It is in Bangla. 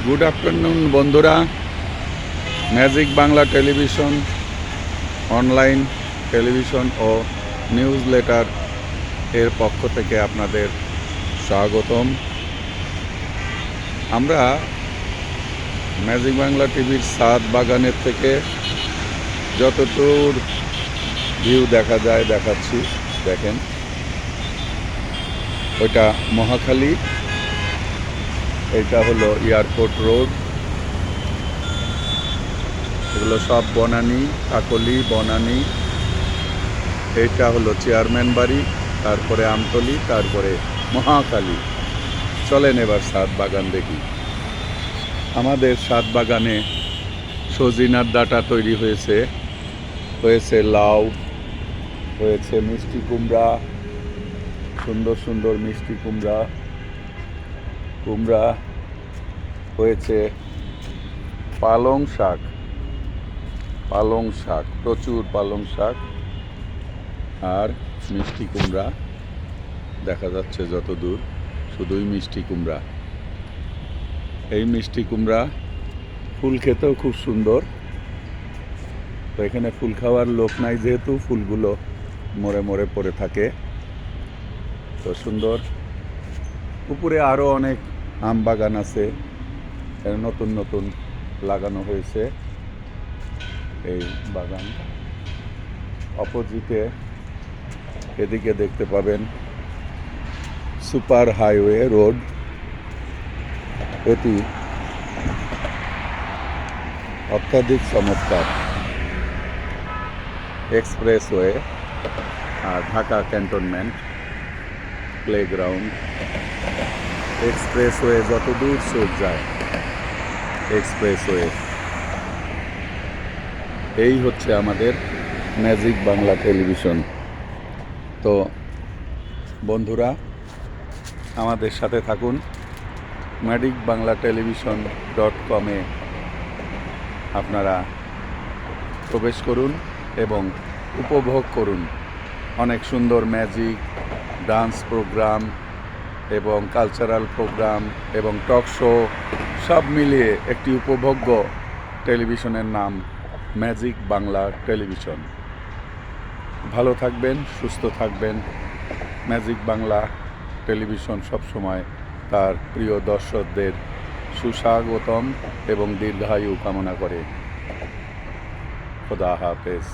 গুড আফটারনুন বন্ধুরা। Magic Bangla television, online television ও নিউজ লেটার এর পক্ষ থেকে আপনাদের স্বাগতম। আমরা ম্যাজিক বাংলা টিভির ছাদ বাগানের থেকে যতদূর ভিউ দেখা যায় দেখাচ্ছি। দেখেন, ওইটা মহাখালী, এটা হলো এয়ারপোর্ট রোড, এগুলো সব বনানী, কাকলি, বনানী। এইটা হলো চেয়ারম্যান বাড়ি, তারপরে আমতলি, তারপরে মহাখালী। চলেন এবার ছাদ বাগান দেখি। আমাদের ছাদ বাগানে সজিনার ডাঁটা তৈরি হয়েছে, হয়েছে লাউ, হয়েছে মিষ্টি কুমড়া, সুন্দর সুন্দর মিষ্টি কুমড়া হয়েছে, পালং শাক, প্রচুর পালং শাক আর মিষ্টি কুমড়া দেখা যাচ্ছে যত দূর, শুধুই মিষ্টি কুমড়া। এই মিষ্টি কুমড়া ফুল খেতেও খুব সুন্দর। তো এখানে ফুল খাওয়ার লোক নাই যেহেতু ফুলগুলো মরে মরে পড়ে থাকে, তো সুন্দর। উপরে আরও অনেক আম বাগান আছে, নতুন নতুন লাগানো হয়েছে এই বাগান। অপোজিটে এদিকে দেখতে পাবেন সুপার হাইওয়ে রোড, এটি অত্যাধিক চমৎকার। এক্সপ্রেসওয়ে আর ঢাকা ক্যান্টনমেন্ট প্লেগ্রাউন্ড, এক্সপ্রেসওয়ে যত দূর চোখ যায়, এক্সপ্রেসওয়ে। এই হচ্ছে আমাদের ম্যাজিক বাংলা টেলিভিশন। তো বন্ধুরা, আমাদের সাথে থাকুন। ম্যাজিক বাংলা টেলিভিশন.com-এ আপনারা প্রবেশ করুন এবং উপভোগ করুন অনেক সুন্দর ম্যাজিক, ডান্স প্রোগ্রাম এবং কালচারাল প্রোগ্রাম এবং টক শো সব মিলিয়ে একটি উপভোগ্য টেলিভিশনের নাম ম্যাজিক বাংলা টেলিভিশন। ভালো থাকবেন, সুস্থ থাকবেন। ম্যাজিক বাংলা টেলিভিশন সবসময় তার প্রিয় দর্শকদের সুস্বাগতম এবং দীর্ঘায়ু কামনা করে। খোদা হাফেজ।